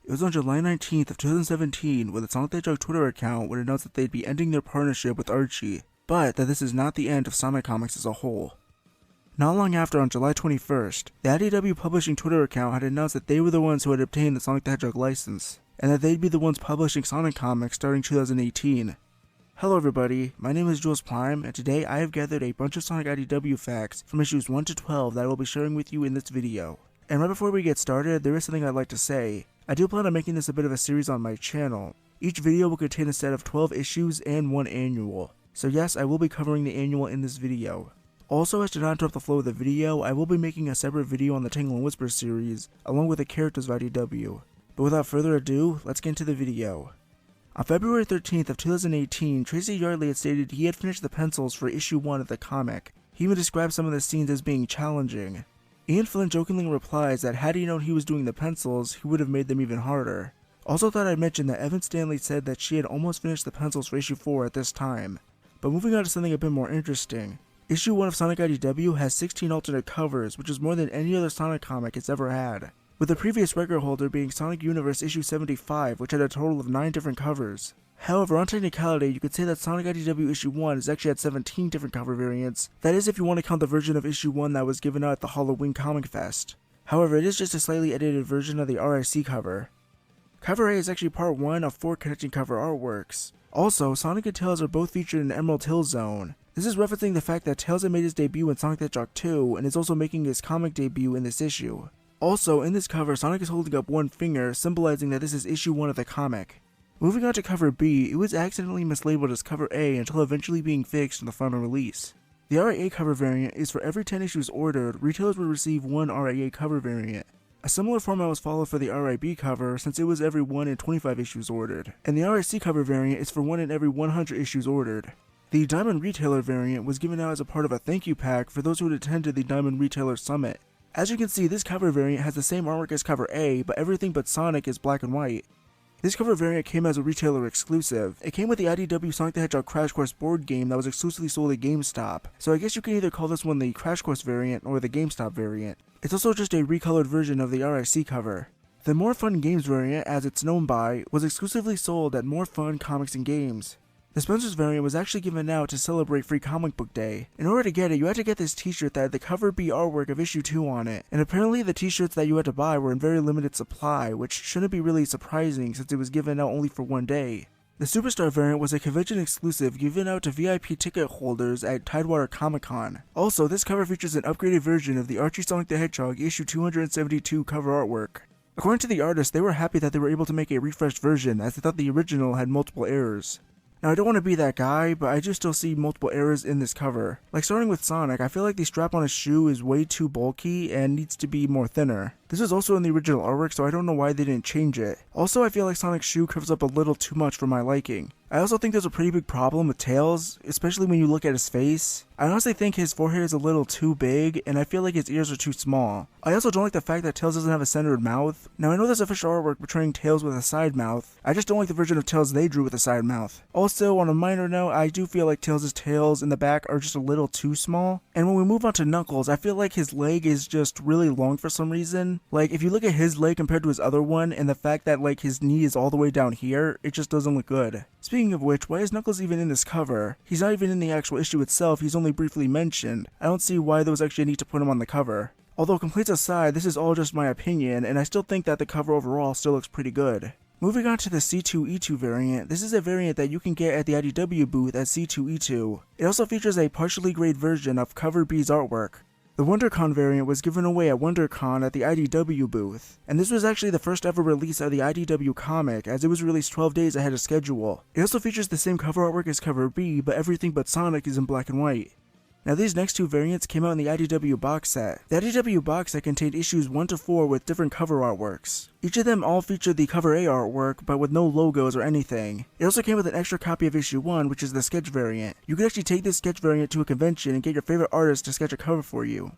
It was on July 19th of 2017 when the Sonic the Hedgehog Twitter account would announce that they'd be ending their partnership with Archie, but that this is not the end of Sonic Comics as a whole. Not long after, on July 21st, the IDW publishing Twitter account had announced that they were the ones who had obtained the Sonic the Hedgehog license, and that they'd be the ones publishing Sonic Comics starting 2018. Hello everybody, my name is Jules Prime, and today I have gathered a bunch of Sonic IDW facts from issues 1 to 12 that I will be sharing with you in this video. And right before we get started, there is something I'd like to say. I do plan on making this a bit of a series on my channel. Each video will contain a set of 12 issues and one annual. So yes, I will be covering the annual in this video. Also, as to not interrupt the flow of the video, I will be making a separate video on the Tangle and Whisper series, along with the characters of IDW. But without further ado, let's get into the video. On February 13th of 2018, Tracy Yardley had stated he had finished the pencils for issue 1 of the comic. He even described some of the scenes as being challenging. Ian Flynn jokingly replies that had he known he was doing the pencils, he would have made them even harder. Also thought I'd mention that Evan Stanley said that she had almost finished the pencils for issue 4 at this time. But moving on to something a bit more interesting. Issue 1 of Sonic IDW has 16 alternate covers, which is more than any other Sonic comic it's ever had, with the previous record holder being Sonic Universe issue 75, which had a total of 9 different covers. However, on technicality, you could say that Sonic IDW issue 1 is actually at 17 different cover variants. That is if you want to count the version of issue 1 that was given out at the Halloween Comic Fest. However, it is just a slightly edited version of the RIC cover. Cover A is actually part 1 of 4 connecting cover artworks. Also, Sonic and Tails are both featured in Emerald Hill Zone. This is referencing the fact that Tails had made his debut in Sonic the Hedgehog 2 and is also making his comic debut in this issue. Also, in this cover, Sonic is holding up one finger, symbolizing that this is issue 1 of the comic. Moving on to cover B, it was accidentally mislabeled as cover A until eventually being fixed in the final release. The RIA cover variant is for every 10 issues ordered, retailers would receive one RIA cover variant. A similar format was followed for the RIB cover since it was every 1 in 25 issues ordered, and the RIC cover variant is for 1 in every 100 issues ordered. The Diamond Retailer variant was given out as a part of a thank you pack for those who had attended the Diamond Retailer Summit. As you can see, this cover variant has the same artwork as cover A, but everything but Sonic is black and white. This cover variant came as a retailer exclusive. It came with the IDW Sonic the Hedgehog Crash Course board game that was exclusively sold at GameStop, so I guess you can either call this one the Crash Course variant or the GameStop variant. It's also just a recolored version of the RIC cover. The More Fun Games variant, as it's known by, was exclusively sold at More Fun Comics and Games. The Spencer's variant was actually given out to celebrate Free Comic Book Day. In order to get it, you had to get this t-shirt that had the cover B artwork of issue 2 on it, and apparently the t-shirts that you had to buy were in very limited supply, which shouldn't be really surprising since it was given out only for one day. The Superstar variant was a convention exclusive given out to VIP ticket holders at Tidewater Comic Con. Also, this cover features an upgraded version of the Archie Sonic the Hedgehog issue 272 cover artwork. According to the artist, they were happy that they were able to make a refreshed version as they thought the original had multiple errors. Now I don't want to be that guy, but I do still see multiple errors in this cover. Like starting with Sonic, I feel like the strap on his shoe is way too bulky and needs to be more thinner. This was also in the original artwork, so I don't know why they didn't change it. Also, I feel like Sonic's shoe covers up a little too much for my liking. I also think there's a pretty big problem with Tails, especially when you look at his face. I honestly think his forehead is a little too big, and I feel like his ears are too small. I also don't like the fact that Tails doesn't have a centered mouth. Now I know there's official artwork portraying Tails with a side mouth, I just don't like the version of Tails they drew with a side mouth. Also, on a minor note, I do feel like Tails' tails in the back are just a little too small. And when we move on to Knuckles, I feel like his leg is just really long for some reason. Like, if you look at his leg compared to his other one, and the fact that like his knee is all the way down here, it just doesn't look good. Speaking of which, why is Knuckles even in this cover? He's not even in the actual issue itself, he's only briefly mentioned. I don't see why there was actually a need to put him on the cover. Although complaints aside, this is all just my opinion, and I still think that the cover overall still looks pretty good. Moving on to the C2E2 variant, this is a variant that you can get at the IDW booth at C2E2. It also features a partially grayed version of cover B's artwork. The WonderCon variant was given away at WonderCon at the IDW booth, and this was actually the first ever release of the IDW comic as it was released 12 days ahead of schedule. It also features the same cover artwork as cover B, but everything but Sonic is in black and white. Now these next two variants came out in the IDW box set. The IDW box set contained issues 1 to 4 with different cover artworks. Each of them all featured the cover A artwork, but with no logos or anything. It also came with an extra copy of issue 1, which is the sketch variant. You could actually take this sketch variant to a convention and get your favorite artist to sketch a cover for you.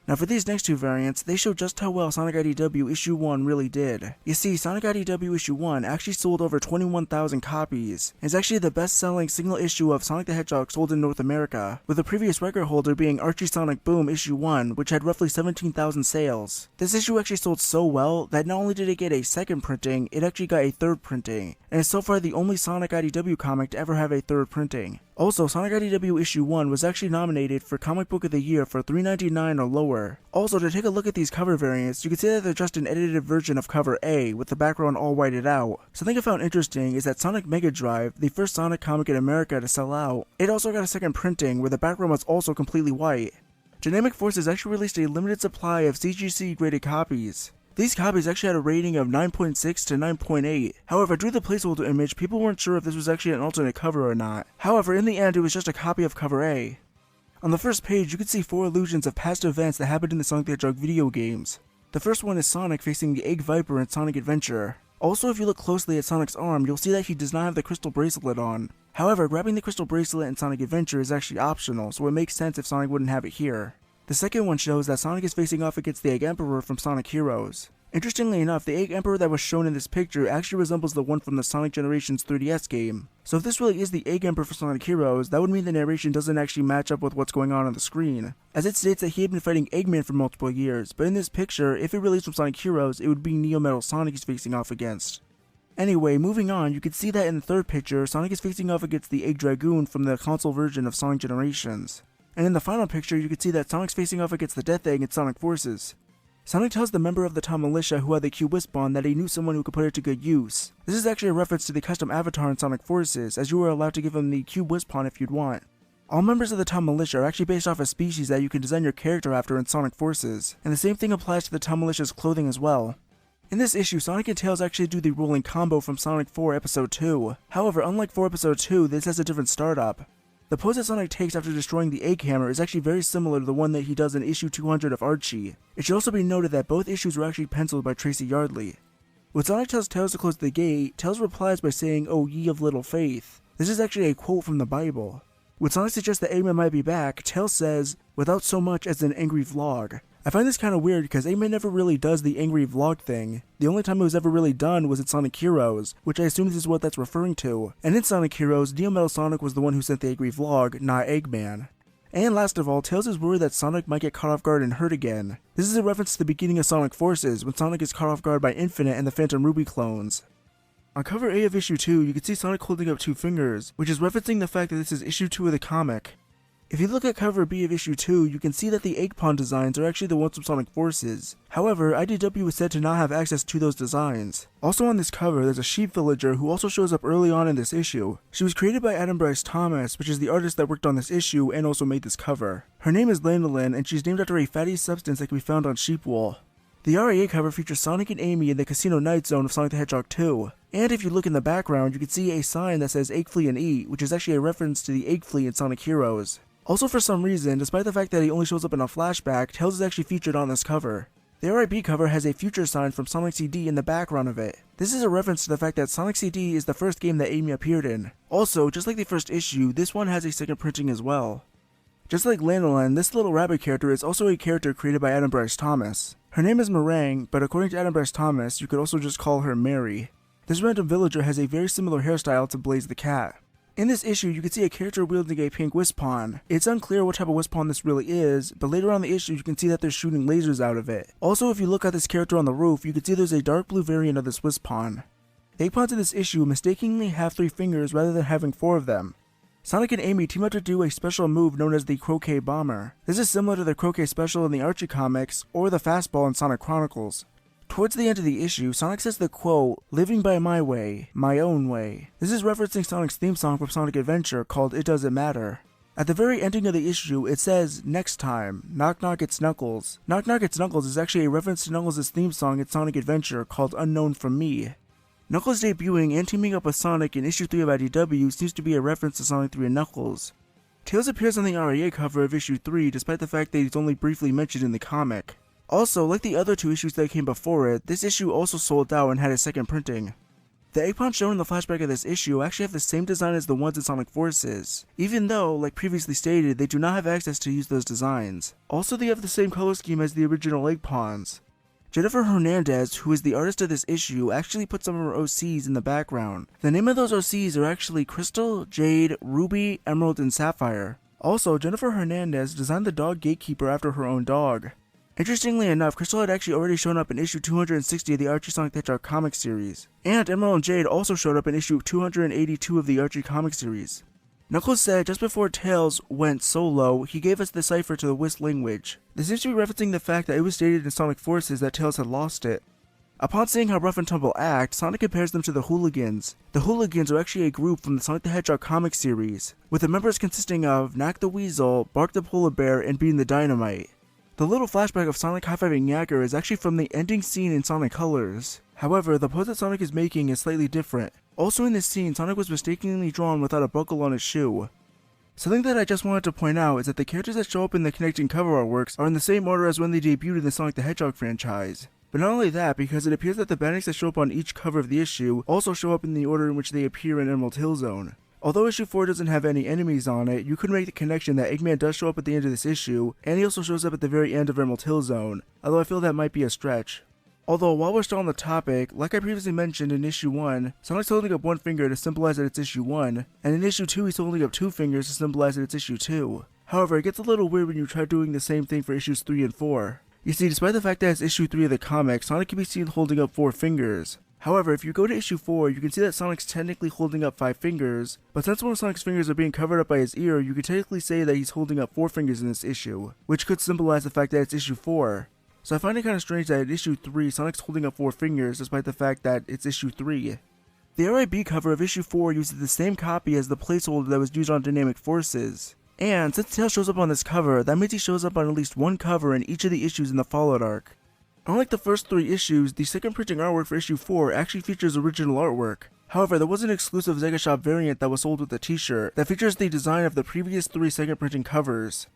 Now for these next two variants, they show just how well Sonic IDW Issue 1 really did. You see, Sonic IDW Issue 1 actually sold over 21,000 copies, and is actually the best-selling single issue of Sonic the Hedgehog sold in North America, with the previous record holder being Archie Sonic Boom Issue 1, which had roughly 17,000 sales. This issue actually sold so well that not only did it get a second printing, it actually got a third printing, and is so far the only Sonic IDW comic to ever have a third printing. Also, Sonic IDW Issue 1 was actually nominated for Comic Book of the Year for $3.99 or lower. Also, to take a look at these cover variants, you can see that they're just an edited version of cover A, with the background all whited out. Something I found interesting is that Sonic Mega Drive, the first Sonic comic in America to sell out, it also got a second printing where the background was also completely white. Dynamic Forces actually released a limited supply of CGC graded copies. These copies actually had a rating of 9.6 to 9.8. However, due to the placeholder image, people weren't sure if this was actually an alternate cover or not. However, in the end, it was just a copy of cover A. On the first page, you can see 4 illusions of past events that happened in the Sonic the Hedgehog video games. The first one is Sonic facing the Egg Viper in Sonic Adventure. Also, if you look closely at Sonic's arm, you'll see that he does not have the crystal bracelet on. However, grabbing the crystal bracelet in Sonic Adventure is actually optional, so it makes sense if Sonic wouldn't have it here. The second one shows that Sonic is facing off against the Egg Emperor from Sonic Heroes. Interestingly enough, the Egg Emperor that was shown in this picture actually resembles the one from the Sonic Generations 3DS game. So if this really is the Egg Emperor for Sonic Heroes, that would mean the narration doesn't actually match up with what's going on the screen, as it states that he had been fighting Eggman for multiple years, but in this picture, if it really is from Sonic Heroes, it would be Neo Metal Sonic he's facing off against. Anyway, moving on, you can see that in the third picture, Sonic is facing off against the Egg Dragoon from the console version of Sonic Generations. And in the final picture, you can see that Sonic's facing off against the Death Egg in Sonic Forces. Sonic tells the member of the Town Militia who had the Q-Wisp that he knew someone who could put it to good use. This is actually a reference to the custom avatar in Sonic Forces, as you were allowed to give him the Q-Wisp if you'd want. All members of the Town Militia are actually based off a species that you can design your character after in Sonic Forces, and the same thing applies to the Town Militia's clothing as well. In this issue, Sonic and Tails actually do the rolling combo from Sonic 4 Episode 2. However, unlike 4 Episode 2, this has a different startup. The pose that Sonic takes after destroying the Egg Hammer is actually very similar to the one that he does in issue 200 of Archie. It should also be noted that both issues were actually penciled by Tracy Yardley. When Sonic tells Tails to close the gate, Tails replies by saying, "O ye of little faith." This is actually a quote from the Bible. When Sonic suggests that Eggman might be back, Tails says, "without so much as an angry vlog." I find this kind of weird because Eggman never really does the angry vlog thing. The only time it was ever really done was in Sonic Heroes, which I assume this is what that's referring to. And in Sonic Heroes, Neo Metal Sonic was the one who sent the angry vlog, not Eggman. And last of all, Tails is worried that Sonic might get caught off guard and hurt again. This is a reference to the beginning of Sonic Forces, when Sonic is caught off guard by Infinite and the Phantom Ruby clones. On cover A of issue 2, you can see Sonic holding up 2 fingers, which is referencing the fact that this is issue 2 of the comic. If you look at cover B of issue 2, you can see that the Egg Pawn designs are actually the ones from Sonic Forces. However, IDW is said to not have access to those designs. Also on this cover, there's a sheep villager who also shows up early on in this issue. She was created by Adam Bryce Thomas, which is the artist that worked on this issue and also made this cover. Her name is Lanolin, and she's named after a fatty substance that can be found on sheep wool. The RAA cover features Sonic and Amy in the Casino Night Zone of Sonic the Hedgehog 2. And if you look in the background, you can see a sign that says Egg Flea and Eat, which is actually a reference to the Egg Flea in Sonic Heroes. Also, for some reason, despite the fact that he only shows up in a flashback, Tails is actually featured on this cover. The RIP cover has a future sign from Sonic CD in the background of it. This is a reference to the fact that Sonic CD is the first game that Amy appeared in. Also, just like the first issue, this one has a second printing as well. Just like Lanolin, this little rabbit character is also a character created by Adam Bryce Thomas. Her name is Meringue, but according to Adam Bryce Thomas, you could also just call her Mary. This random villager has a very similar hairstyle to Blaze the Cat. In this issue, you can see a character wielding a pink Wisp-Pawn. It's unclear what type of Wisp-Pawn this really is, but later on in the issue you can see that they're shooting lasers out of it. Also, if you look at this character on the roof, you can see there's a dark blue variant of this Wisp-Pawn. The Egg-Pawns in this issue mistakenly have 3 fingers rather than having 4 of them. Sonic and Amy team up to do a special move known as the Croquet Bomber. This is similar to the Croquet Special in the Archie comics, or the Fastball in Sonic Chronicles. Towards the end of the issue, Sonic says the quote, "living by my way, my own way." This is referencing Sonic's theme song from Sonic Adventure called It Doesn't Matter. At the very ending of the issue, it says, "Next time, knock knock it's Knuckles." Knock knock it's Knuckles is actually a reference to Knuckles' theme song in Sonic Adventure called Unknown From Me. Knuckles debuting and teaming up with Sonic in issue 3 of IDW seems to be a reference to Sonic 3 and Knuckles. Tails appears on the RAA cover of issue 3 despite the fact that he's only briefly mentioned in the comic. Also, like the other 2 issues that came before it, this issue also sold out and had a second printing. The egg pawns shown in the flashback of this issue actually have the same design as the ones in Sonic Forces, even though, like previously stated, they do not have access to use those designs. Also, they have the same color scheme as the original egg pawns. Jennifer Hernandez, who is the artist of this issue, actually put some of her OCs in the background. The name of those OCs are actually Crystal, Jade, Ruby, Emerald, and Sapphire. Also, Jennifer Hernandez designed the dog Gatekeeper after her own dog. Interestingly enough, Crystal had actually already shown up in issue 260 of the Archie Sonic the Hedgehog comic series, and Emerald and Jade also showed up in issue 282 of the Archie comic series. Knuckles said just before Tails went solo, he gave us the cipher to the Whist language. This seems to be referencing the fact that it was stated in Sonic Forces that Tails had lost it. Upon seeing how Rough and Tumble act, Sonic compares them to the Hooligans. The Hooligans are actually a group from the Sonic the Hedgehog comic series, with the members consisting of Knack the Weasel, Bark the Polar Bear, and Bean the Dynamite. The little flashback of Sonic high-fiving Yacker is actually from the ending scene in Sonic Colors. However, the pose that Sonic is making is slightly different. Also in this scene, Sonic was mistakenly drawn without a buckle on his shoe. Something that I just wanted to point out is that the characters that show up in the connecting cover artworks are in the same order as when they debuted in the Sonic the Hedgehog franchise. But not only that, because it appears that the bandits that show up on each cover of the issue also show up in the order in which they appear in Emerald Hill Zone. Although issue 4 doesn't have any enemies on it, you could make the connection that Eggman does show up at the end of this issue, and he also shows up at the very end of Emerald Hill Zone, although I feel that might be a stretch. Although, while we're still on the topic, like I previously mentioned in issue 1, Sonic's holding up one finger to symbolize that it's issue 1, and in issue 2 he's holding up two fingers to symbolize that it's issue 2. However, it gets a little weird when you try doing the same thing for issues 3 and 4. You see, despite the fact that it's issue 3 of the comic, Sonic can be seen holding up 4 fingers. However, if you go to issue 4, you can see that Sonic's technically holding up 5 fingers, but since one of Sonic's fingers are being covered up by his ear, you can technically say that he's holding up 4 fingers in this issue, which could symbolize the fact that it's issue 4. So I find it kind of strange that in issue 3, Sonic's holding up 4 fingers despite the fact that it's issue 3. The RIB cover of issue 4 uses the same copy as the placeholder that was used on Dynamic Forces. And since Tails shows up on this cover, that means he shows up on at least one cover in each of the issues in the Fallout arc. Unlike the first 3 issues, the second printing artwork for issue 4 actually features original artwork. However, there was an exclusive Sega Shop variant that was sold with a t-shirt that features the design of the previous 3 second printing covers.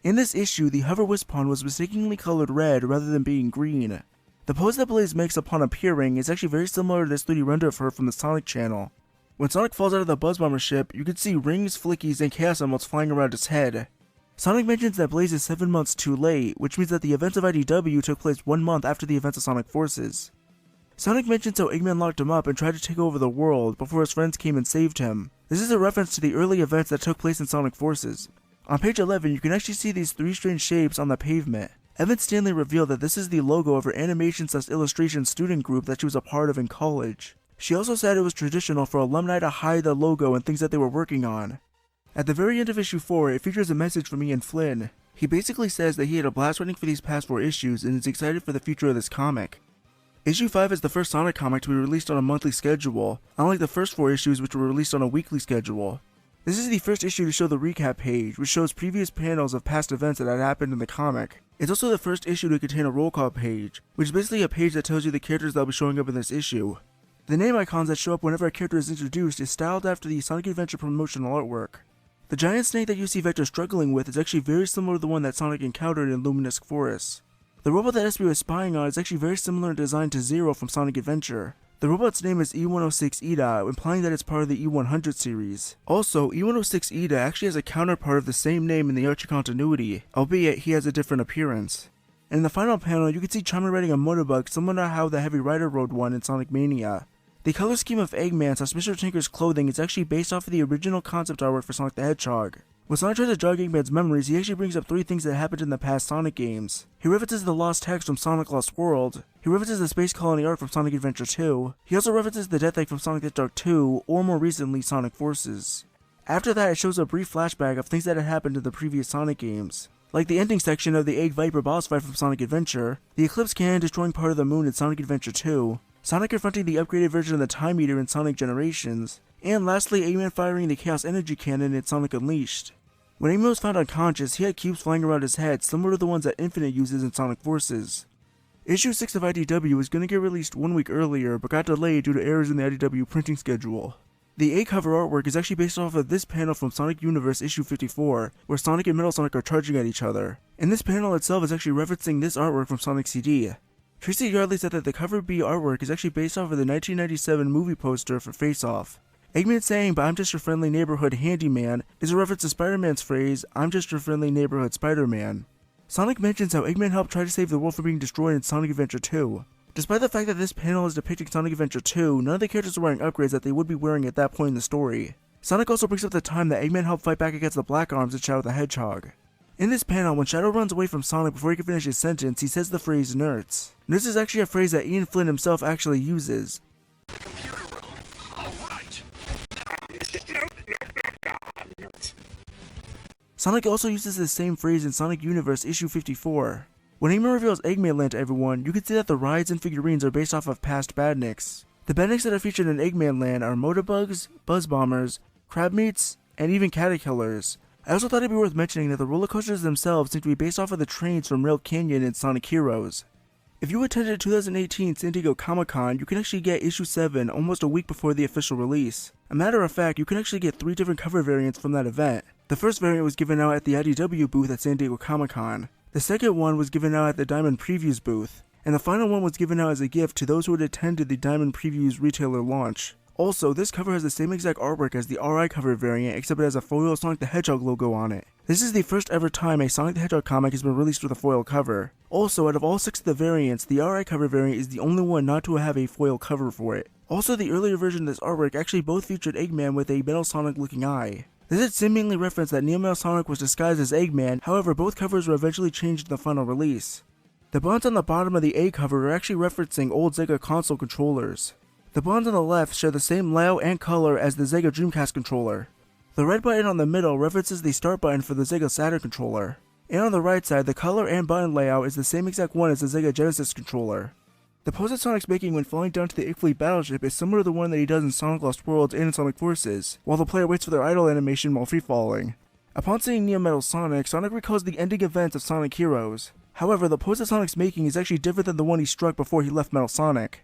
In this issue, the Hover Wisp Pawn was mistakenly colored red rather than being green. The pose that Blaze makes upon appearing is actually very similar to this 3D render of her from the Sonic channel. When Sonic falls out of the Buzz Bomber ship, you can see rings, flickies, and chaos emeralds flying around his head. Sonic mentions that Blaze is 7 months too late, which means that the events of IDW took place 1 month after the events of Sonic Forces. Sonic mentions how Eggman locked him up and tried to take over the world before his friends came and saved him. This is a reference to the early events that took place in Sonic Forces. On page 11, you can actually see these 3 strange shapes on the pavement. Evan Stanley revealed that this is the logo of her animation/illustration student group that she was a part of in college. She also said it was traditional for alumni to hide the logo and things that they were working on. At the very end of issue 4, it features a message from Ian Flynn. He basically says that he had a blast writing for these past 4 issues and is excited for the future of this comic. Issue 5 is the first Sonic comic to be released on a monthly schedule, unlike the first 4 issues which were released on a weekly schedule. This is the first issue to show the recap page, which shows previous panels of past events that had happened in the comic. It's also the first issue to contain a roll call page, which is basically a page that tells you the characters that will be showing up in this issue. The name icons that show up whenever a character is introduced is styled after the Sonic Adventure promotional artwork. The giant snake that you see Vector struggling with is actually very similar to the one that Sonic encountered in Luminous Forest. The robot that SB was spying on is actually very similar in design to Zero from Sonic Adventure. The robot's name is E106 Ida, implying that it's part of the E100 series. Also, E106 Ida actually has a counterpart of the same name in the Archie continuity, albeit he has a different appearance. And in the final panel, you can see Charmy riding a motorbug similar to how the Heavy Rider rode one in Sonic Mania. The color scheme of Eggman/Mr. Tinker's clothing is actually based off of the original concept artwork for Sonic the Hedgehog. When Sonic tries to jog Eggman's memories, he actually brings up 3 things that happened in the past Sonic games. He references the lost text from Sonic Lost World, he references the Space Colony art from Sonic Adventure 2, he also references the Death Egg from Sonic the Hedgehog 2, or more recently, Sonic Forces. After that, it shows a brief flashback of things that had happened in the previous Sonic games, like the ending section of the Egg Viper boss fight from Sonic Adventure, the Eclipse Cannon destroying part of the moon in Sonic Adventure 2, Sonic confronting the upgraded version of the Time Eater in Sonic Generations, and lastly, Eggman firing the Chaos Energy Cannon in Sonic Unleashed. When Eggman was found unconscious, he had cubes flying around his head similar to the ones that Infinite uses in Sonic Forces. Issue 6 of IDW was going to get released 1 week earlier, but got delayed due to errors in the IDW printing schedule. The A cover artwork is actually based off of this panel from Sonic Universe issue 54, where Sonic and Metal Sonic are charging at each other, and this panel itself is actually referencing this artwork from Sonic CD. Tracy Yardley said that the cover B artwork is actually based off of the 1997 movie poster for Face Off. Eggman saying, "But I'm just your friendly neighborhood handyman," is a reference to Spider-Man's phrase, "I'm just your friendly neighborhood Spider-Man." Sonic mentions how Eggman helped try to save the world from being destroyed in Sonic Adventure 2. Despite the fact that this panel is depicting Sonic Adventure 2, none of the characters are wearing upgrades that they would be wearing at that point in the story. Sonic also brings up the time that Eggman helped fight back against the Black Arms and Shadow the Hedgehog. In this panel, when Shadow runs away from Sonic before he can finish his sentence, he says the phrase "nerds." Nerds is actually a phrase that Ian Flynn himself actually uses. Sonic also uses the same phrase in Sonic Universe issue 54. When Eggman reveals Eggman Land to everyone, you can see that the rides and figurines are based off of past badniks. The badniks that are featured in Eggman Land are Motorbugs, Buzz Bombers, Crabmeats, and even Caterkillers. I also thought it'd be worth mentioning that the roller coasters themselves seem to be based off of the trains from Rail Canyon and Sonic Heroes. If you attended 2018 San Diego Comic-Con, you can actually get issue 7 almost a week before the official release. A matter of fact, you can actually get 3 different cover variants from that event. The first variant was given out at the IDW booth at San Diego Comic-Con. The second one was given out at the Diamond Previews booth. And the final one was given out as a gift to those who had attended the Diamond Previews retailer launch. Also, this cover has the same exact artwork as the RI cover variant, except it has a foil Sonic the Hedgehog logo on it. This is the first ever time a Sonic the Hedgehog comic has been released with a foil cover. Also, out of all 6 of the variants, the RI cover variant is the only one not to have a foil cover for it. Also, the earlier version of this artwork actually both featured Eggman with a Metal Sonic looking eye. This is seemingly reference that Neo Metal Sonic was disguised as Eggman, however both covers were eventually changed in the final release. The buttons on the bottom of the A cover are actually referencing old Sega console controllers. The buttons on the left share the same layout and color as the Sega Dreamcast controller. The red button on the middle references the start button for the Sega Saturn controller. And on the right side, the color and button layout is the same exact one as the Sega Genesis controller. The pose that Sonic's making when falling down to the Ick battleship is similar to the one that he does in Sonic Lost Worlds and in Sonic Forces, while the player waits for their idle animation while free-falling. Upon seeing Neo Metal Sonic, Sonic recalls the ending events of Sonic Heroes. However, the pose that Sonic's making is actually different than the one he struck before he left Metal Sonic.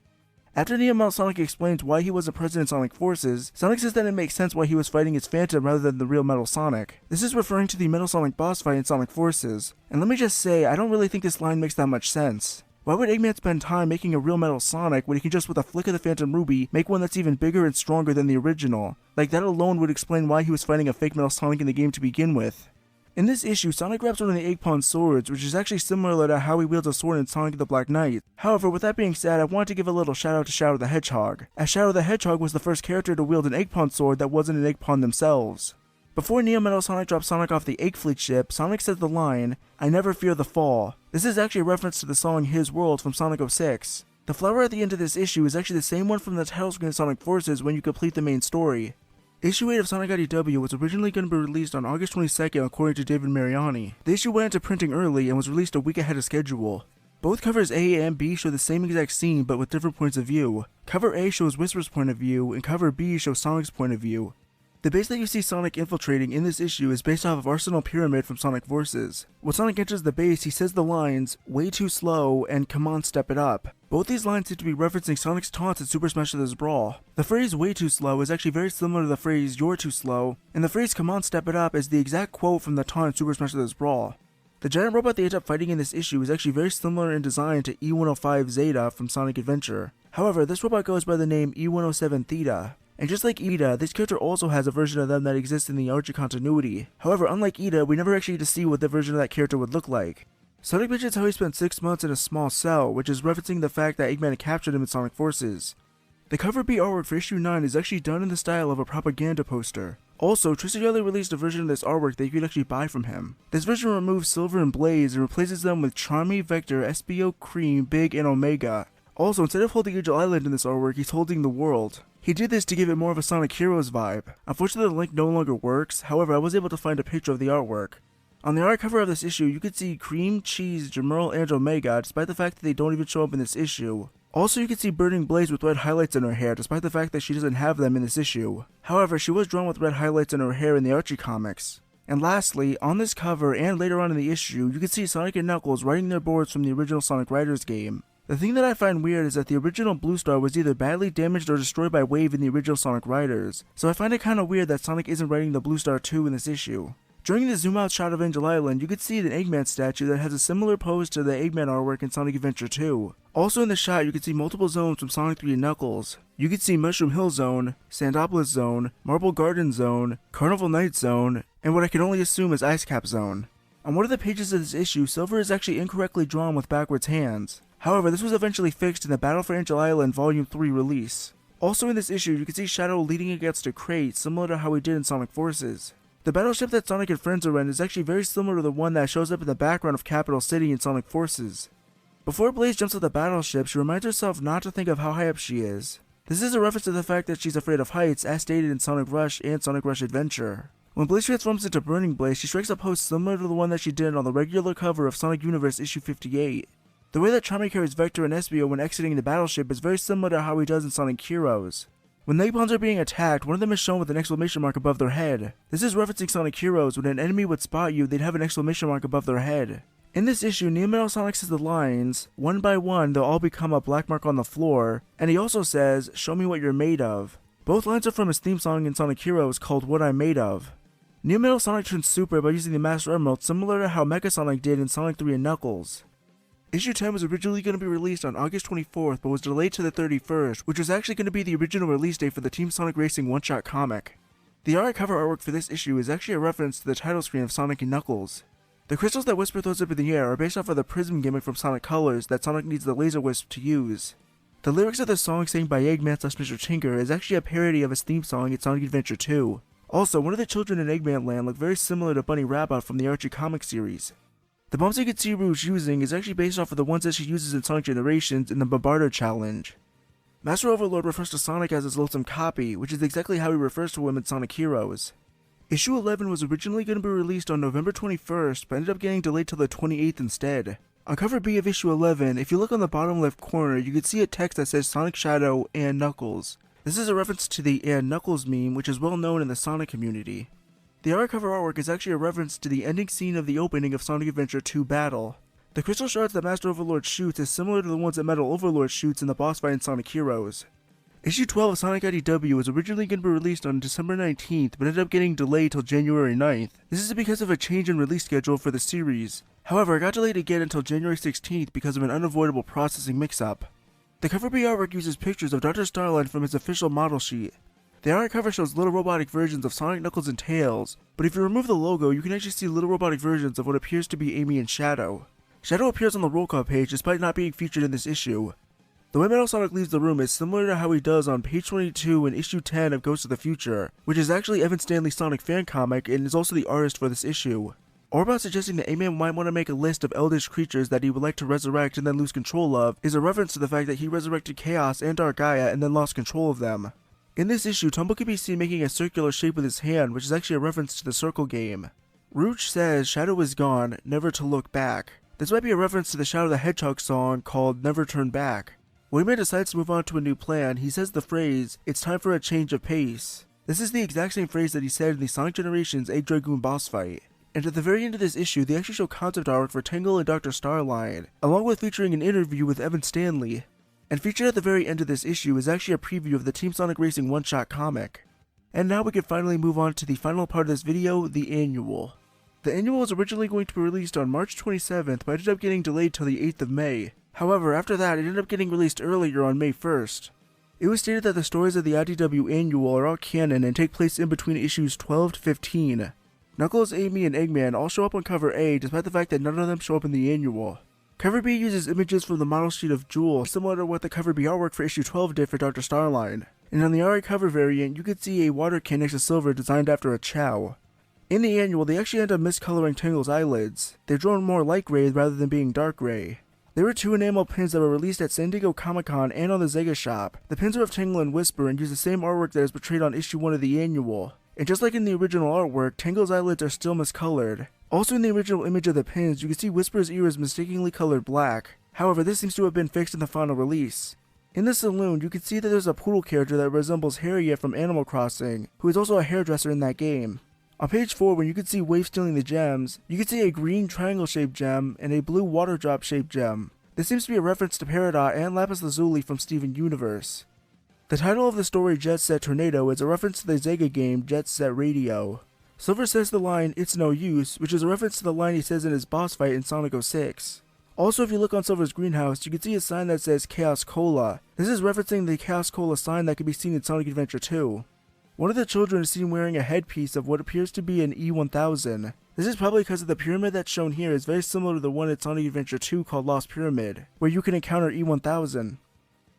After Neo Metal Sonic explains why he wasn't present in Sonic Forces, Sonic says that it makes sense why he was fighting his Phantom rather than the real Metal Sonic. This is referring to the Metal Sonic boss fight in Sonic Forces, and let me just say, I don't really think this line makes that much sense. Why would Eggman spend time making a real Metal Sonic when he can just with a flick of the Phantom Ruby make one that's even bigger and stronger than the original? Like, that alone would explain why he was fighting a fake Metal Sonic in the game to begin with. In this issue, Sonic grabs one of the Egg Pawn swords, which is actually similar to how he wields a sword in Sonic the Black Knight. However, with that being said, I wanted to give a little shout out to Shadow the Hedgehog, as Shadow the Hedgehog was the first character to wield an Egg Pawn sword that wasn't an Egg Pawn themselves. Before Neo Metal Sonic drops Sonic off the Egg Fleet ship, Sonic says the line, "I never fear the fall." This is actually a reference to the song His World from Sonic 06. The flower at the end of this issue is actually the same one from the title screen of Sonic Forces when you complete the main story. Issue 8 of Sonic IDW was originally going to be released on August 22nd according to David Mariani. The issue went into printing early and was released a week ahead of schedule. Both covers A and B show the same exact scene but with different points of view. Cover A shows Whisper's point of view and cover B shows Sonic's point of view. The base that you see Sonic infiltrating in this issue is based off of Arsenal Pyramid from Sonic Forces. When Sonic enters the base, he says the lines, "Way too slow" and "Come on, step it up." Both these lines seem to be referencing Sonic's taunts in Super Smash Bros. Brawl. The phrase "way too slow" is actually very similar to the phrase "you're too slow," and the phrase "come on, step it up" is the exact quote from the taunt in Super Smash Bros. Brawl. The giant robot they end up fighting in this issue is actually very similar in design to E105 Zeta from Sonic Adventure. However, this robot goes by the name E107 Theta. And just like Ida, this character also has a version of them that exists in the Archie continuity. However, unlike Ida, we never actually get to see what the version of that character would look like. Sonic mentions how he spent 6 months in a small cell, which is referencing the fact that Eggman had captured him in Sonic Forces. The cover B artwork for issue 9 is actually done in the style of a propaganda poster. Also, Tristan Yarley released a version of this artwork that you could actually buy from him. This version removes Silver and Blaze and replaces them with Charmy, Vector, SBO, Cream, Big, and Omega. Also, instead of holding Angel Island in this artwork, he's holding the world. He did this to give it more of a Sonic Heroes vibe. Unfortunately, the link no longer works, however I was able to find a picture of the artwork. On the art cover of this issue, you can see Cream, Cheese, Jamerl, and Omega, despite the fact that they don't even show up in this issue. Also, you can see Burning Blaze with red highlights in her hair, despite the fact that she doesn't have them in this issue. However, she was drawn with red highlights in her hair in the Archie comics. And lastly, on this cover and later on in the issue, you can see Sonic and Knuckles riding their boards from the original Sonic Riders game. The thing that I find weird is that the original Blue Star was either badly damaged or destroyed by Wave in the original Sonic Riders, so I find it kinda weird that Sonic isn't riding the Blue Star 2 in this issue. During the zoom out shot of Angel Island, you could see an Eggman statue that has a similar pose to the Eggman artwork in Sonic Adventure 2. Also in the shot, you could see multiple zones from Sonic 3 and Knuckles. You could see Mushroom Hill Zone, Sandopolis Zone, Marble Garden Zone, Carnival Night Zone, and what I can only assume is Ice Cap Zone. On one of the pages of this issue, Silver is actually incorrectly drawn with backwards hands. However, this was eventually fixed in the Battle for Angel Island Volume 3 release. Also in this issue, you can see Shadow leading against a crate, similar to how he did in Sonic Forces. The battleship that Sonic and friends are in is actually very similar to the one that shows up in the background of Capital City in Sonic Forces. Before Blaze jumps off the battleship, she reminds herself not to think of how high up she is. This is a reference to the fact that she's afraid of heights, as stated in Sonic Rush and Sonic Rush Adventure. When Blaze transforms into Burning Blaze, she strikes a pose similar to the one that she did on the regular cover of Sonic Universe issue 58. The way that Charmy carries Vector and Espio when exiting the battleship is very similar to how he does in Sonic Heroes. When Legbombs are being attacked, one of them is shown with an exclamation mark above their head. This is referencing Sonic Heroes. When an enemy would spot you, they'd have an exclamation mark above their head. In this issue, Neo Metal Sonic says the lines, "One by one, they'll all become a black mark on the floor," and he also says, "Show me what you're made of." Both lines are from his theme song in Sonic Heroes called What I'm Made Of. Neo Metal Sonic turns super by using the Master Emerald, similar to how Mecha Sonic did in Sonic 3 and Knuckles. Issue 10 was originally going to be released on August 24th, but was delayed to the 31st, which was actually going to be the original release date for the Team Sonic Racing one-shot comic. The art cover artwork for this issue is actually a reference to the title screen of Sonic and Knuckles. The crystals that Whisper throws up in the air are based off of the prism gimmick from Sonic Colors that Sonic needs the Laser Wisp to use. The lyrics of the song sang by Eggman/Mr. Tinker is actually a parody of his theme song in Sonic Adventure 2. Also, one of the children in Eggman Land look very similar to Bunny Rabbit from the Archie comic series. The bombs you can see Rouge using is actually based off of the ones that she uses in Sonic Generations in the Bombarder Challenge. Master Overlord refers to Sonic as his loathsome copy, which is exactly how he refers to him in Sonic Heroes. Issue 11 was originally going to be released on November 21st, but ended up getting delayed till the 28th instead. On cover B of issue 11, if you look on the bottom left corner, you can see a text that says Sonic Shadow and Knuckles. This is a reference to the and Knuckles meme, which is well known in the Sonic community. The art cover artwork is actually a reference to the ending scene of the opening of Sonic Adventure 2 Battle. The crystal shards that Master Overlord shoots is similar to the ones that Metal Overlord shoots in the boss fight in Sonic Heroes. Issue 12 of Sonic IDW was originally going to be released on December 19th, but ended up getting delayed till January 9th. This is because of a change in release schedule for the series. However, it got delayed again until January 16th because of an unavoidable processing mix-up. The cover B artwork uses pictures of Dr. Starline from his official model sheet. The art cover shows little robotic versions of Sonic, Knuckles, and Tails, but if you remove the logo, you can actually see little robotic versions of what appears to be Amy and Shadow. Shadow appears on the roll call page despite not being featured in this issue. The way Metal Sonic leaves the room is similar to how he does on page 22 in issue 10 of Ghosts of the Future, which is actually Evan Stanley's Sonic fan comic and is also the artist for this issue. Orbot suggesting that Amy might want to make a list of eldish creatures that he would like to resurrect and then lose control of is a reference to the fact that he resurrected Chaos and Dark Gaia and then lost control of them. In this issue, Tumble can be seen making a circular shape with his hand, which is actually a reference to the Circle game. Rouge says, "Shadow is gone, never to look back." This might be a reference to the Shadow the Hedgehog song called Never Turn Back. When Wayman decides to move on to a new plan, he says the phrase, "It's time for a change of pace." This is the exact same phrase that he said in the Sonic Generations Egg Dragoon boss fight. And at the very end of this issue, they actually show concept artwork for Tangle and Dr. Starline, along with featuring an interview with Evan Stanley. And featured at the very end of this issue is actually a preview of the Team Sonic Racing one-shot comic. And now we can finally move on to the final part of this video, the annual. The annual was originally going to be released on March 27th, but ended up getting delayed till the 8th of May. However, after that, it ended up getting released earlier on May 1st. It was stated that the stories of the IDW annual are all canon and take place in between issues 12 to 15. Knuckles, Amy, and Eggman all show up on cover A, despite the fact that none of them show up in the annual. Cover B uses images from the model sheet of Jules, similar to what the cover B artwork for issue 12 did for Dr. Starline. And on the RA cover variant, you could see a water can next to Silver designed after a Chow. In the annual, they actually end up miscoloring Tangle's eyelids. They're drawn more light gray rather than being dark gray. There were 2 enamel pins that were released at San Diego Comic-Con and on the Sega shop. The pins are of Tangle and Whisper and use the same artwork that is portrayed on issue 1 of the annual. And just like in the original artwork, Tangle's eyelids are still miscolored. Also in the original image of the pins, you can see Whisper's ear is mistakenly colored black. However, this seems to have been fixed in the final release. In the saloon, you can see that there's a poodle character that resembles Harriet from Animal Crossing, who is also a hairdresser in that game. On page 4, when you can see Wave stealing the gems, you can see a green triangle-shaped gem and a blue water drop-shaped gem. This seems to be a reference to Peridot and Lapis Lazuli from Steven Universe. The title of the story Jet Set Tornado is a reference to the Sega game Jet Set Radio. Silver says the line, "It's no use," which is a reference to the line he says in his boss fight in Sonic 06. Also, if you look on Silver's greenhouse, you can see a sign that says Chaos Cola. This is referencing the Chaos Cola sign that can be seen in Sonic Adventure 2. One of the children is seen wearing a headpiece of what appears to be an E1000. This is probably because of the pyramid that's shown here is very similar to the one in Sonic Adventure 2 called Lost Pyramid, where you can encounter E1000.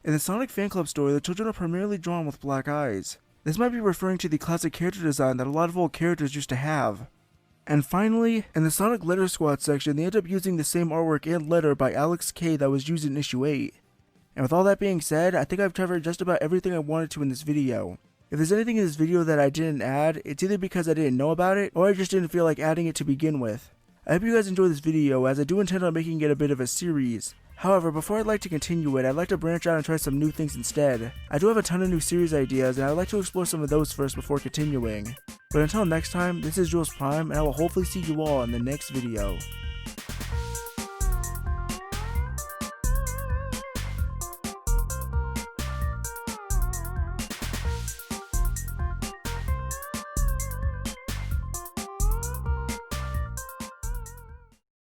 In the Sonic Fan Club story, the children are primarily drawn with black eyes. This might be referring to the classic character design that a lot of old characters used to have. And finally, in the Sonic Letter Squad section, they end up using the same artwork and letter by Alex K that was used in issue 8. And with all that being said, I think I've covered just about everything I wanted to in this video. If there's anything in this video that I didn't add, it's either because I didn't know about it, or I just didn't feel like adding it to begin with. I hope you guys enjoyed this video, as I do intend on making it a bit of a series. However, before I'd like to continue it, I'd like to branch out and try some new things instead. I do have a ton of new series ideas, and I'd like to explore some of those first before continuing. But until next time, this is Jules Prime, and I will hopefully see you all in the next video.